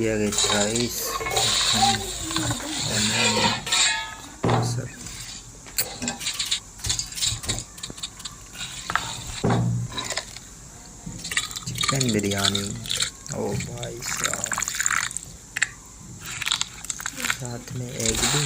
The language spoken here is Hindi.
इंडिया गेट राइस, सब चिकन बिरयानी। ओ भाई साहब, साथ में एग भी।